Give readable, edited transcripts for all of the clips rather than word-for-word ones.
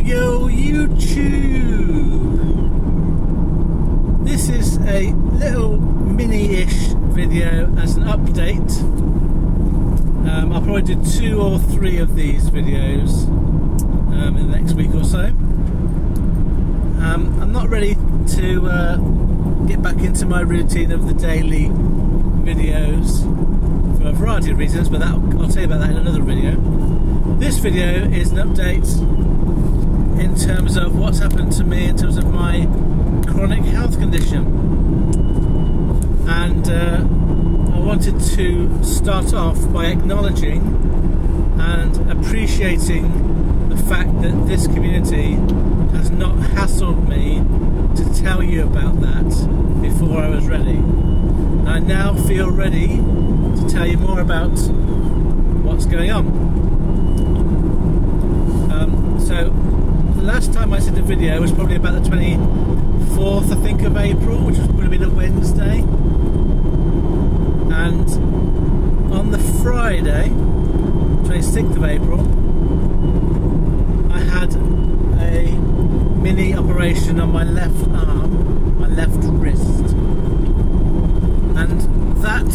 Yo YouTube! This is a little mini-ish video as an update. I'll probably do 2 or 3 of these videos in the next week or so. I'm not ready to get back into my routine of the daily videos for a variety of reasons, but I'll tell you about that in another video. This video is an update in terms of what's happened to me in terms of my chronic health condition, and I wanted to start off by acknowledging and appreciating the fact that this community has not hassled me to tell you about that before I was ready. And I now feel ready to tell you more about what's going on. So the last time I did a video was probably about the 24th, I think, of April, which would have been a Wednesday. And on the Friday, 26th of April, I had a mini operation on my left arm, my left wrist. And that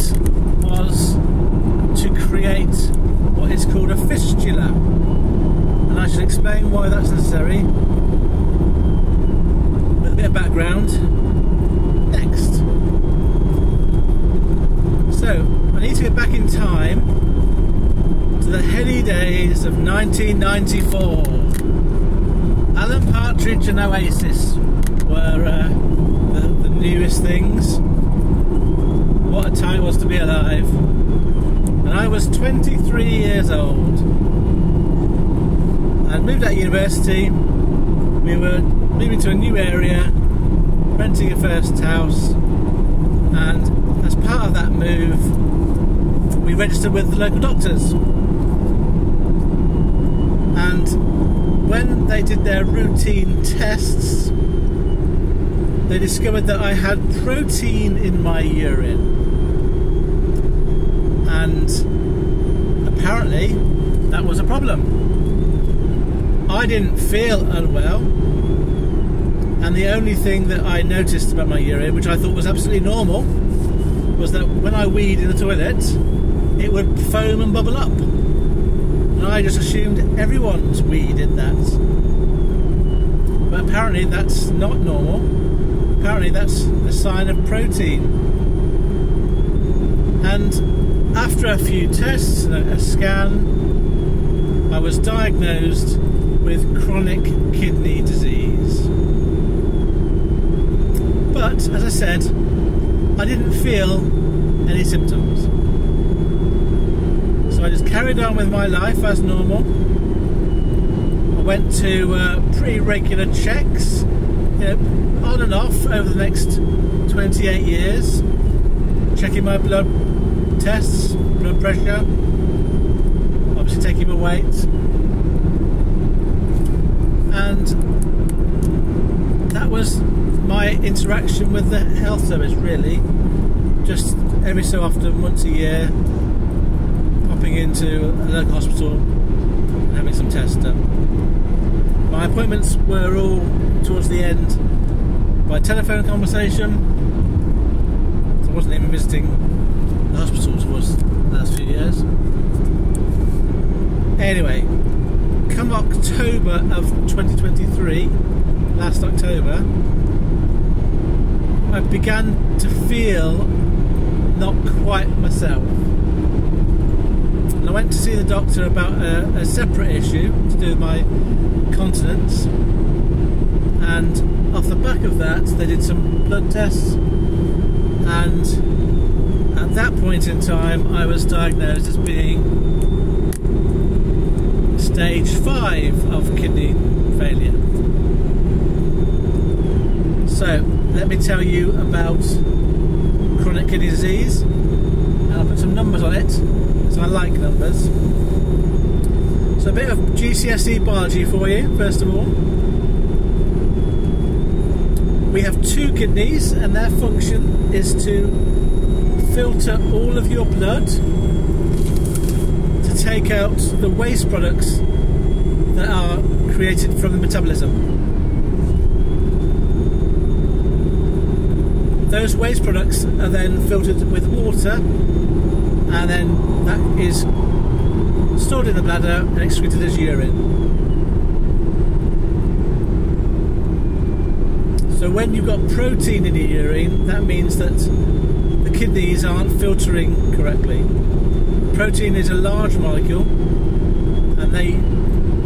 was to create what is called a fistula. And I should explain why that's necessary with a bit of background next. So, I need to get back in time to the heady days of 1994. Alan Partridge and Oasis were the newest things. What a time it was to be alive. And I was 23 years old. I moved out of university. We were moving to a new area, renting a first house, and as part of that move, we registered with the local doctors. And when they did their routine tests, they discovered that I had protein in my urine. And apparently that was a problem. I didn't feel unwell, and the only thing that I noticed about my urine, which I thought was absolutely normal, was that when I weed in the toilet, it would foam and bubble up. And I just assumed everyone's wee did that. But apparently that's not normal. Apparently that's a sign of protein. And after a few tests and a scan, I was diagnosed with chronic kidney disease. But, as I said, I didn't feel any symptoms. So I just carried on with my life as normal. I went to pretty regular checks, on and off over the next 28 years, checking my blood tests, blood pressure, obviously taking my weight. And that was my interaction with the health service, really. Just every so often, once a year, popping into a local hospital and having some tests done. My appointments were all towards the end by telephone conversation, so I wasn't even visiting the hospital towards the last few years. Anyway, come October of 2023, last October, I began to feel not quite myself. And I went to see the doctor about a separate issue to do with my continence, and off the back of that they did some blood tests, and at that point in time I was diagnosed as being stage 5 of kidney failure. So let me tell you about chronic kidney disease, and I'll put some numbers on it, so I like numbers. So a bit of GCSE biology for you, first of all. We have 2 kidneys, and their function is to filter all of your blood to take out the waste products that are created from the metabolism. Those waste products are then filtered with water, and then that is stored in the bladder and excreted as urine. So when you've got protein in your urine, that means that the kidneys aren't filtering correctly. Protein is a large molecule, and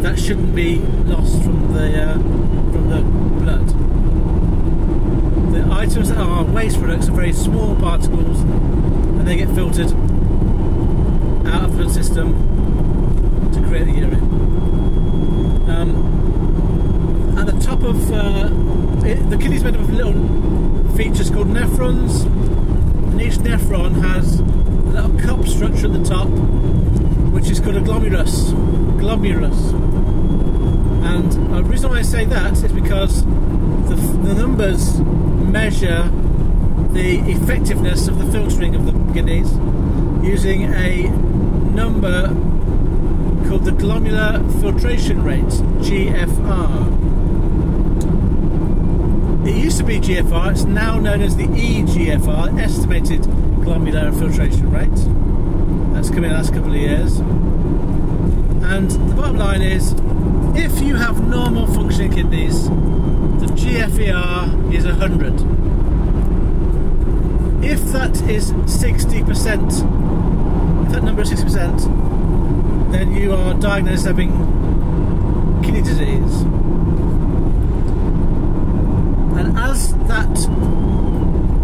that shouldn't be lost from the blood. The items that are waste products are very small particles, and they get filtered out of the blood system to create the urine. At the top of the kidney's made up of little features called nephrons, and each nephron has a little cup structure at the top, which is called a glomerulus. And the reason why I say that is because the numbers measure the effectiveness of the filtering of the kidneys using a number called the glomerular filtration rate, GFR. It used to be GFR, it's now known as the eGFR, estimated glomerular filtration rate. That's come in the last couple of years. And the bottom line is, if you have normal functioning kidneys, the GFR is 100. If that is 60%, if that number is 60%, then you are diagnosed as having kidney disease. And as that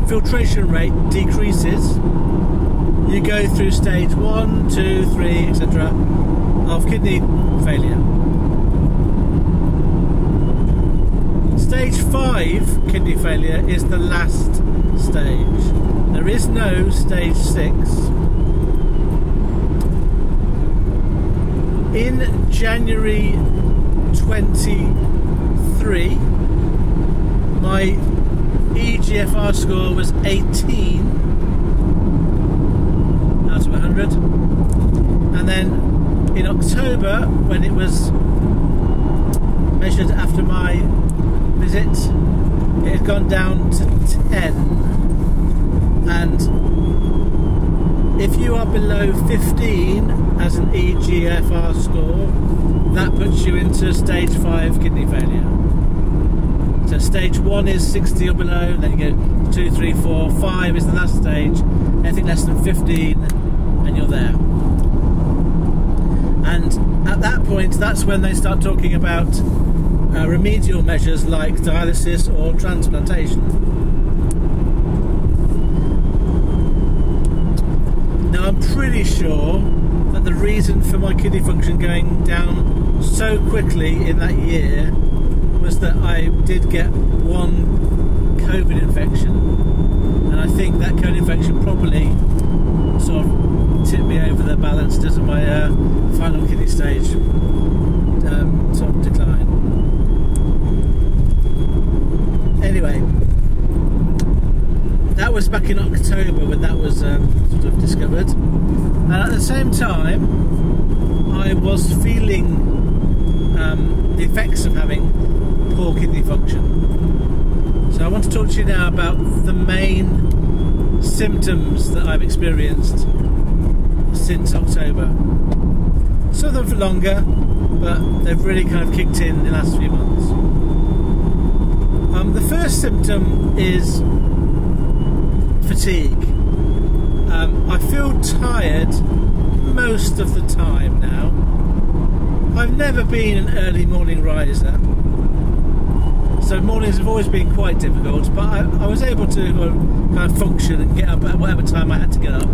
filtration rate decreases, you go through stage 1, 2, 3, etc. of kidney failure. Stage 5 kidney failure is the last stage. There is no stage 6. In January 23, my eGFR score was 18 out of 100, and then in October, when it was measured after my visit, it had gone down to 10. And if you are below 15 as an eGFR score, that puts you into stage 5 kidney failure. So stage 1 is 60 or below, then you go 2, 3, 4, 5 is the last stage. Anything less than 15 and you're there. And at that point, that's when they start talking about remedial measures like dialysis or transplantation. Now I'm pretty sure that the reason for my kidney function going down so quickly in that year was that I did get one COVID infection, and I think that COVID infection probably sort of tipped me over the balance to my final kidney stage sort of decline. Anyway, that was back in October when that was sort of discovered, and at the same time I was feeling the effects of having poor kidney function. So I want to talk to you now about the main symptoms that I've experienced since October. Some of them for longer, but they've really kind of kicked in the last few months. The first symptom is fatigue. I feel tired most of the time now. I've never been an early morning riser, so mornings have always been quite difficult, but I was able to kind of function and get up at whatever time I had to get up.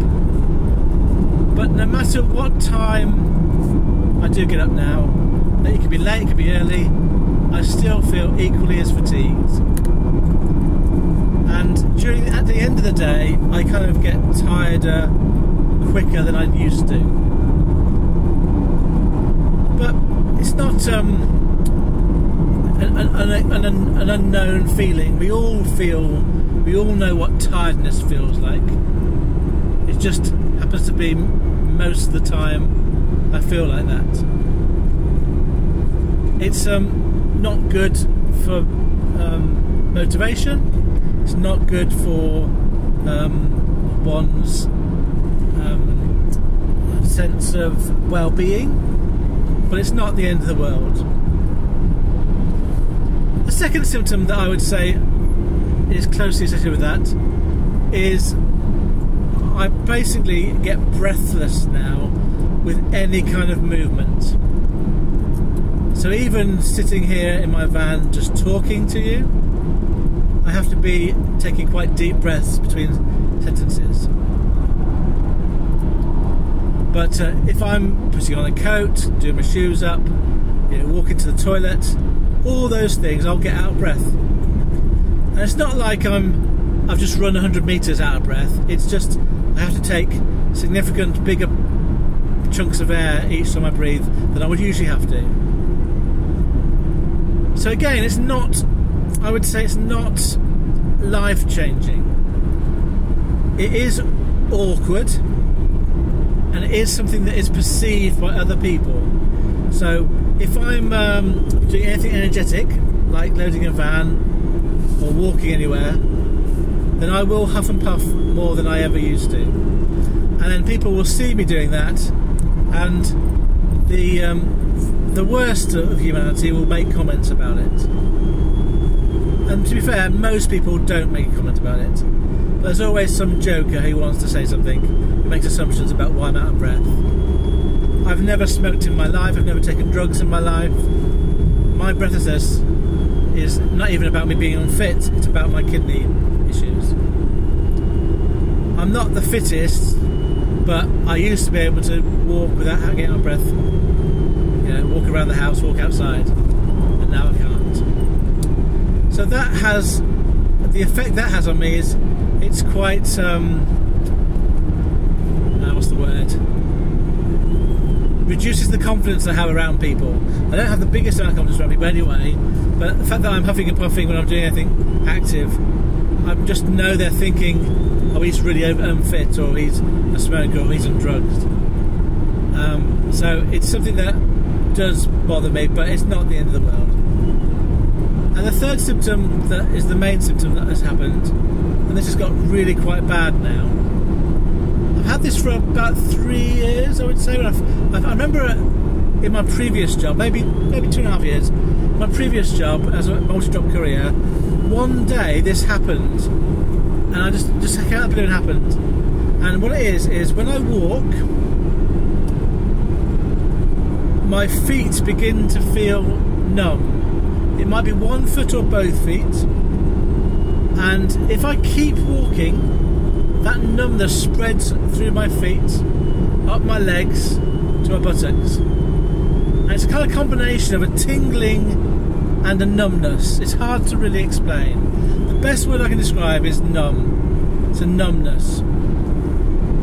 But no matter what time I do get up now, it could be late, it could be early, I still feel equally as fatigued. And at the end of the day, I kind of get tireder quicker than I used to. But it's not an unknown feeling. We all know what tiredness feels like. It just happens to be most of the time I feel like that. It's not good for motivation. It's not good for one's sense of well-being, but it's not the end of the world. The second symptom that I would say is closely associated with that is I basically get breathless now with any kind of movement. So even sitting here in my van just talking to you, I have to be taking quite deep breaths between sentences. But if I'm putting on a coat, doing my shoes up, walking to the toilet, all those things, I'll get out of breath. And it's not like I've just run 100 meters out of breath. It's just I have to take significant bigger chunks of air each time I breathe than I would usually have to. So again, it's not, I would say it's not life-changing. It is awkward, and it is something that is perceived by other people. So if I'm doing anything energetic, like loading a van or walking anywhere, then I will huff and puff more than I ever used to. And then people will see me doing that, and the worst of humanity will make comments about it. And to be fair, most people don't make a comment about it. But there's always some joker who wants to say something, who makes assumptions about why I'm out of breath. I've never smoked in my life, I've never taken drugs in my life. My breathlessness is not even about me being unfit, it's about my kidney issues. I'm not the fittest, but I used to be able to walk without getting out of breath. Walk around the house, walk outside, and now I can't. So that has, the effect that has on me is, it's quite, what's the word? Reduces the confidence I have around people. I don't have the biggest amount of confidence around people anyway, but the fact that I'm huffing and puffing when I'm doing anything active, I just know they're thinking, oh, he's really unfit, or he's a smoker, or he's on drugs. So it's something that does bother me, but it's not the end of the world. And the third symptom that is the main symptom that has happened, and this has got really quite bad now. I've had this for about 3 years, I would say. I remember in my previous job, maybe 2.5 years, my previous job as a multi-drop courier, one day this happened, and I just can't believe it happened. And what it is when I walk, my feet begin to feel numb. It might be one foot or both feet, and if I keep walking, that numbness spreads through my feet, up my legs, to my buttocks. And it's a kind of combination of a tingling and a numbness. It's hard to really explain. The best word I can describe is numb. It's a numbness.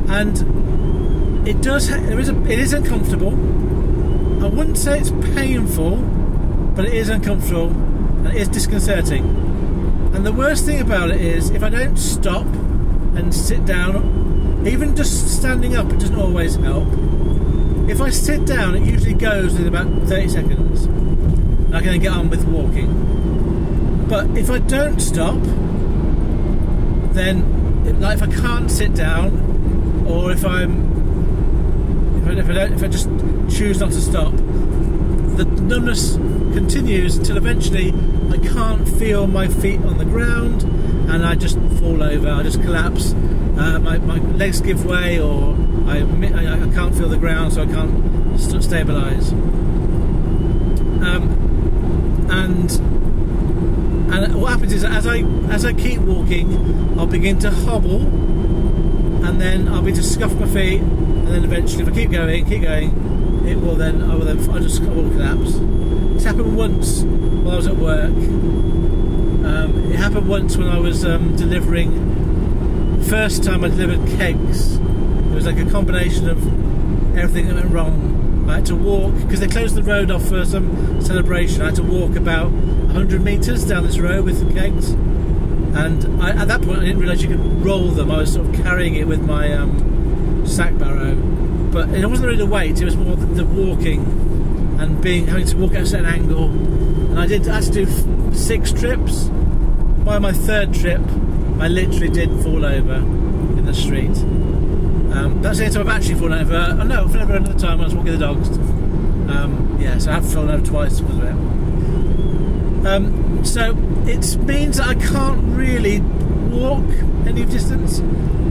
And it is uncomfortable. I wouldn't say it's painful, but it is uncomfortable and it is disconcerting. And the worst thing about it is, if I don't stop and sit down, even just standing up, it doesn't always help. If I sit down, it usually goes in about 30 seconds. And I can then get on with walking. But if I don't stop, then, like if I can't sit down, or if I just choose not to stop, the numbness continues until eventually I can't feel my feet on the ground, and I just fall over, I just collapse, my legs give way, or I can't feel the ground, so I can't stabilise. And what happens is, as I keep walking, I'll begin to hobble, and then I'll begin to scuff my feet, and then eventually, if I keep going, I will collapse. It's happened once while I was at work. It happened once when I was delivering. First time I delivered kegs. It was like a combination of everything that went wrong. I had to walk, because they closed the road off for some celebration. I had to walk about 100 metres down this road with the kegs. And at that point I didn't realise you could roll them. I was sort of carrying it with my sack barrow. But it wasn't really the weight, it was more the walking. and having to walk at a certain angle. And I had to do 6 trips. By my 3rd trip, I literally did fall over in the street. That's the only time I've actually fallen over. Oh no, I've fallen over another time when I was walking the dogs. Yeah, so I have fallen over twice because of it. So it means that I can't really walk any distance.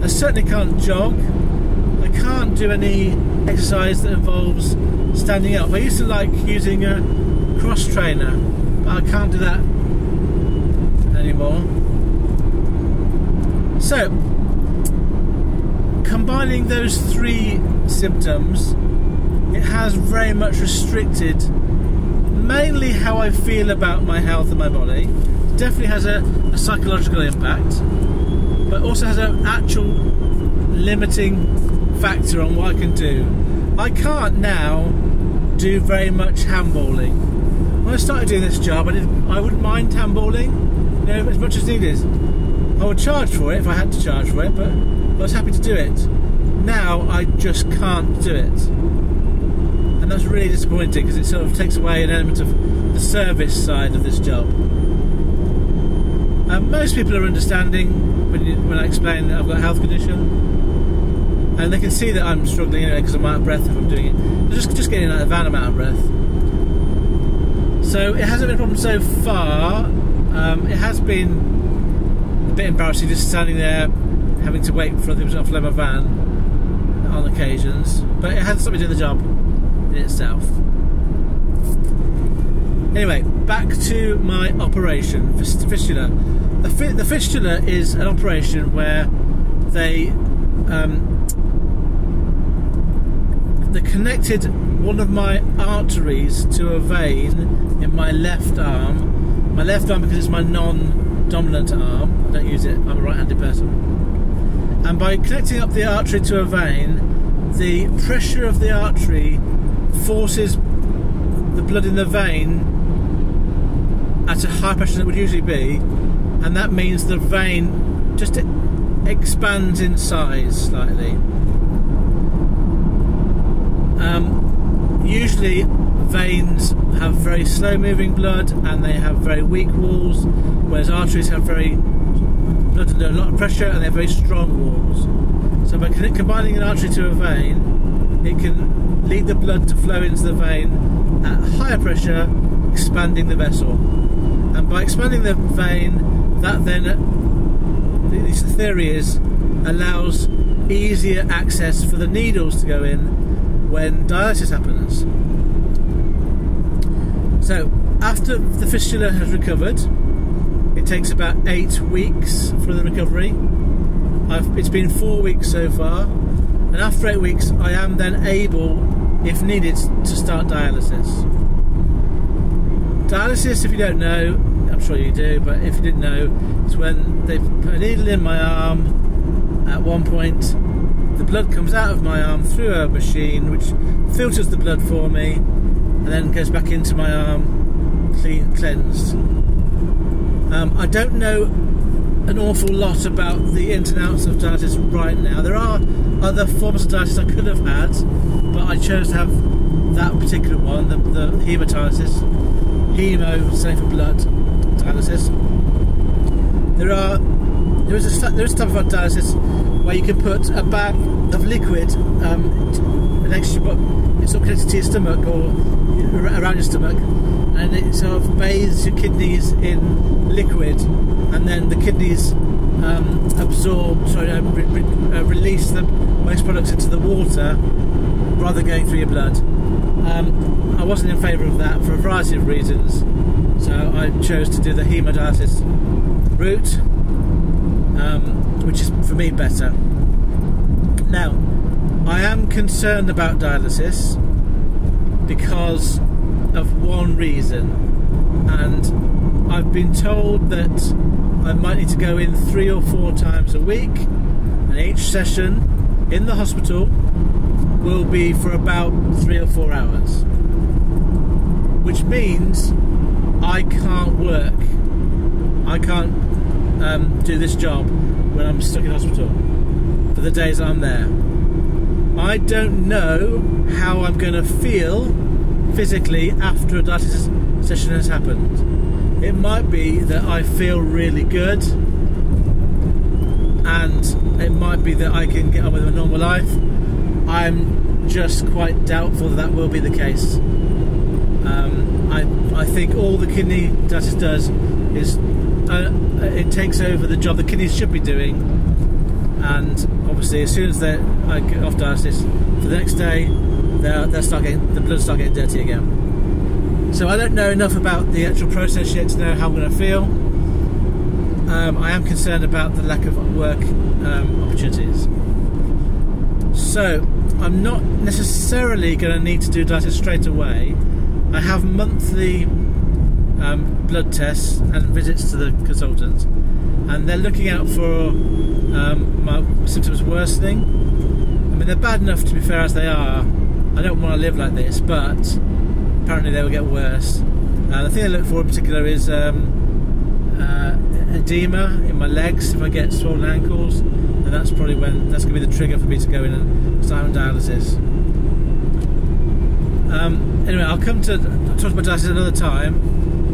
I certainly can't jog. I can't do any exercise that involves standing up. I used to like using a cross trainer, but I can't do that anymore. So, combining those 3 symptoms, it has very much restricted mainly how I feel about my health and my body. It definitely has a psychological impact, but also has an actual limiting factor on what I can do. I can't now do very much handballing. When I started doing this job, I wouldn't mind handballing, you know, as much as needed. I would charge for it if I had to charge for it, but I was happy to do it. Now I just can't do it, and that's really disappointing because it sort of takes away an element of the service side of this job. Most people are understanding when I explain that I've got a health condition, and they can see that I'm struggling anyway because I'm out of breath if I'm doing it. Just getting out of the van, I'm out of breath. So it hasn't been a problem so far. It has been a bit embarrassing just standing there having to wait for other people to offload my van on occasions, but it hasn't stopped me doing the job in itself. Anyway, back to my operation, fistula. The fistula is an operation where they connected one of my arteries to a vein in my left arm. My left arm because it's my non-dominant arm. I don't use it, I'm a right-handed person. And by connecting up the artery to a vein, the pressure of the artery forces the blood in the vein at a higher pressure than it would usually be, and that means the vein just expands in size slightly. Usually veins have very slow moving blood and they have very weak walls, whereas arteries have blood under a lot of pressure and they have very strong walls. So by combining an artery to a vein, it can lead the blood to flow into the vein at higher pressure, expanding the vessel. And by expanding the vein, that then, at least the theory is, allows easier access for the needles to go in when dialysis happens. So after the fistula has recovered, it takes about 8 weeks for the recovery. It's been 4 weeks so far, and after 8 weeks I am then able, if needed, to start dialysis. Dialysis, if you don't know, I'm sure you do, but if you didn't know, it's when they put a needle in my arm. At one point the blood comes out of my arm through a machine which filters the blood for me and then goes back into my arm cleansed. I don't know an awful lot about the ins and outs of dialysis right now. There are other forms of dialysis I could have had, but I chose to have that particular one, the hemodialysis, hemo standing for blood dialysis. There is a type of dialysis where you can put a bag of liquid next to it's sort of connected to your stomach or around your stomach, and it sort of bathes your kidneys in liquid, and then the kidneys release the waste products into the water rather than going through your blood. I wasn't in favour of that for a variety of reasons, so I chose to do the hemodialysis route, which is for me better. Now, I am concerned about dialysis because of one reason, and I've been told that I might need to go in 3 or 4 times a week, and each session in the hospital will be for about 3 or 4 hours, which means I can't work. I can't do this job when I'm stuck in hospital for the days I'm there. I don't know how I'm going to feel physically after a dialysis session has happened. It might be that I feel really good, and it might be that I can get on with a normal life. I'm just quite doubtful that will be the case. I think all the kidney dialysis does is it takes over the job the kidneys should be doing, and obviously as soon as I get off dialysis for the next day, the blood start getting dirty again. So I don't know enough about the actual process yet to know how I'm going to feel. I am concerned about the lack of work opportunities. So I'm not necessarily going to need to do dialysis straight away. I have monthly blood tests and visits to the consultant, and they're looking out for my symptoms worsening. I mean, they're bad enough, to be fair, as they are. I don't want to live like this, but apparently they will get worse. The thing I look for in particular is edema in my legs if I get swollen ankles, and that's probably when that's going to be the trigger for me to go in and start on dialysis. Anyway, I'll come to talk about dialysis another time.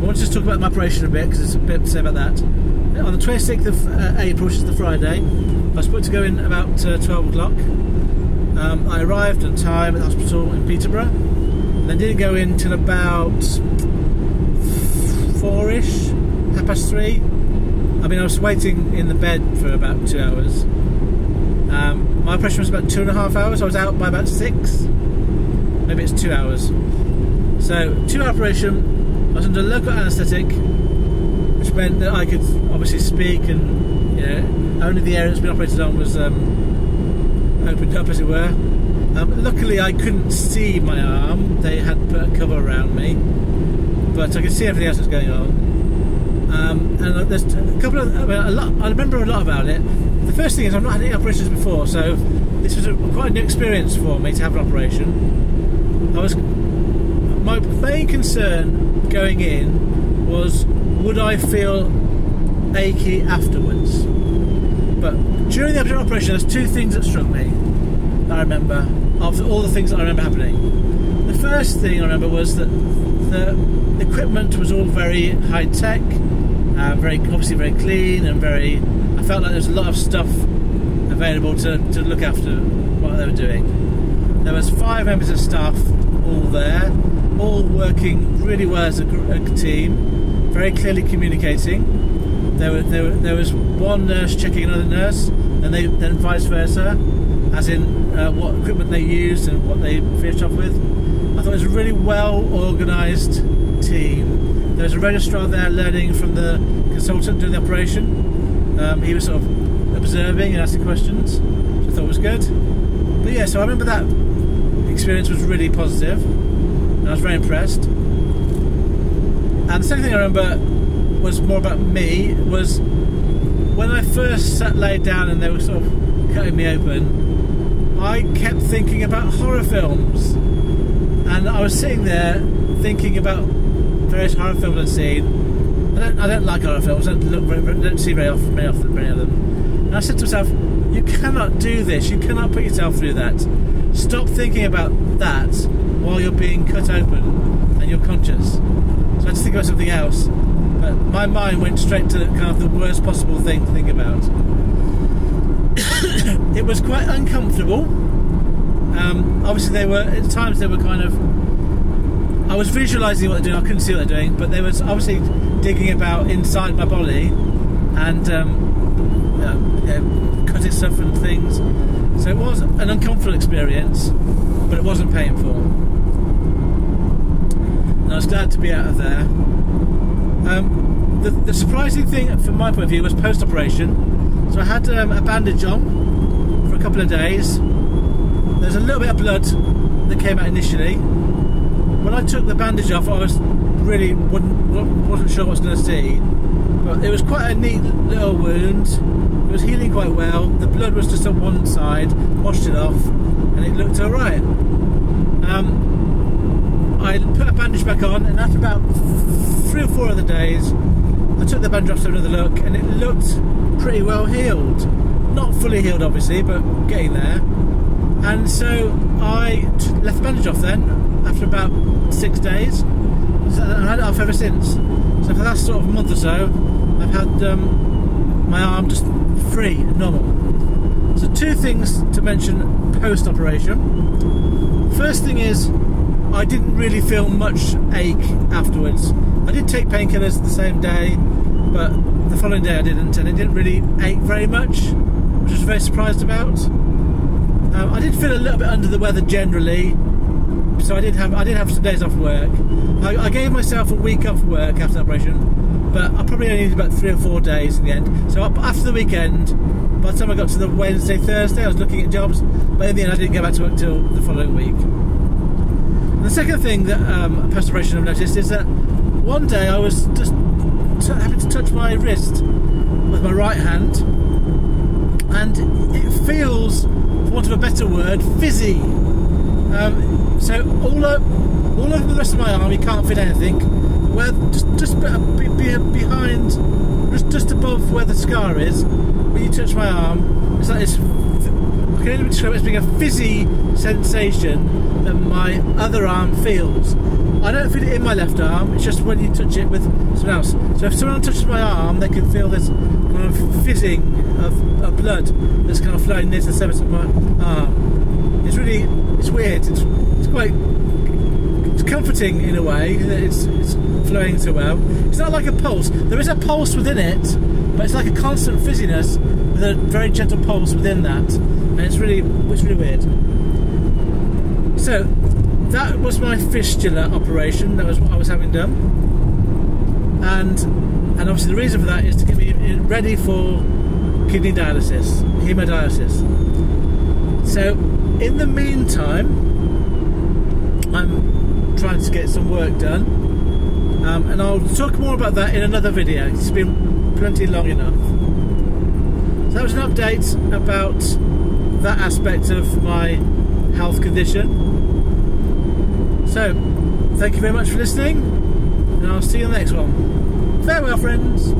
I want to just talk about my operation a bit because there's a bit to say about that. On the 26th of April, which is the Friday, I was supposed to go in about 12 o'clock. I arrived on time at the hospital in Peterborough, and then didn't go in till about 4ish, 3:30. I mean, I was waiting in the bed for about 2 hours. My operation was about 2.5 hours. I was out by about 6. Maybe it's 2 hours. So, 2-hour operation. I was under local anaesthetic, which meant that I could obviously speak, and only the area that's been operated on was opened up, as it were. Luckily, I couldn't see my arm. They had put a cover around me, but I could see everything else that's going on. And there's a couple of, I remember a lot about it. The first thing is I've not had any operations before, so this was quite a new experience for me to have an operation. My main concern going in was, would I feel achy afterwards? But during the operation, there's 2 things that struck me that I remember, after all the things that I remember happening. The first thing I remember was that the equipment was all very high tech, obviously very clean, and I felt like there was a lot of stuff available to look after what they were doing. There was 5 members of staff all there, all working really well as a team, very clearly communicating. There was one nurse checking another nurse, and then vice versa, as in what equipment they used and what they finished off with. I thought it was a really well organised team. There was a registrar there learning from the consultant doing the operation. He was sort of observing and asking questions, which I thought was good. But yeah, so I remember that experience was really positive, and I was very impressed. And the second thing I remember was more about me, was when I first laid down and they were sort of cutting me open, I kept thinking about horror films, and I was sitting there thinking about various horror films I'd seen. I don't like horror films. I don't see very often many of them. And I said to myself, you cannot do this. You cannot put yourself through that. Stop thinking about that while you're being cut open and you're conscious. So I had to think about something else. But my mind went straight to kind of the worst possible thing to think about. It was quite uncomfortable. Obviously, at times they were kind of. I was visualising what they're doing. I couldn't see what they're doing, but they were obviously digging about inside my body and cutting stuff and things. So it was an uncomfortable experience, but it wasn't painful. And I was glad to be out of there. The surprising thing from my point of view was post-operation. So I had a bandage on for a couple of days. There's a little bit of blood that came out initially. When I took the bandage off, I was really wasn't sure what I was going to see. But it was quite a neat little wound. It was healing quite well. The blood was just on one side, washed it off, and it looked alright. I put a bandage back on, and after about 3 or 4 other days, I took the bandage off to have another look, and it looked pretty well healed. Not fully healed, obviously, but getting there. And so I left the bandage off then, after about 6 days. So I had it off ever since. So for the last sort of month or so, I've had my arm just free and normal. So 2 things to mention post-operation. First thing is, I didn't really feel much ache afterwards. I did take painkillers the same day, but the following day I didn't, and it didn't really ache very much, which I was very surprised about. I did feel a little bit under the weather generally, so I did have some days off work. I gave myself a week off work after the operation, but I probably only needed about 3 or 4 days in the end. So after the weekend, by the time I got to the Wednesday, Thursday, I was looking at jobs, but in the end I didn't go back to work till the following week. And the second thing that post-operation I've noticed is that one day I was just having to touch my wrist with my right hand, and it feels, for want of a better word, fizzy. So all over the rest of my arm you can't feel anything. Where just behind, just above where the scar is, when you touch my arm, it's like this. I can only describe it as being a fizzy sensation that my other arm feels. I don't feel it in my left arm, it's just when you touch it with someone else. So if someone touches my arm, they can feel this kind of fizzing of blood that's kind of flowing near the surface of my arm. It's weird. It's quite comforting in a way that it's flowing so well. It's not like a pulse. There is a pulse within it, but it's like a constant fizziness with a very gentle pulse within that, and it's really weird. So that was my fistula operation. That was what I was having done, and obviously the reason for that is to get me ready for kidney dialysis, hemodialysis. So in the meantime, I'm trying to get some work done, and I'll talk more about that in another video. It's been plenty long enough. So that was an update about that aspect of my health condition. So thank you very much for listening, and I'll see you in the next one. Farewell, friends.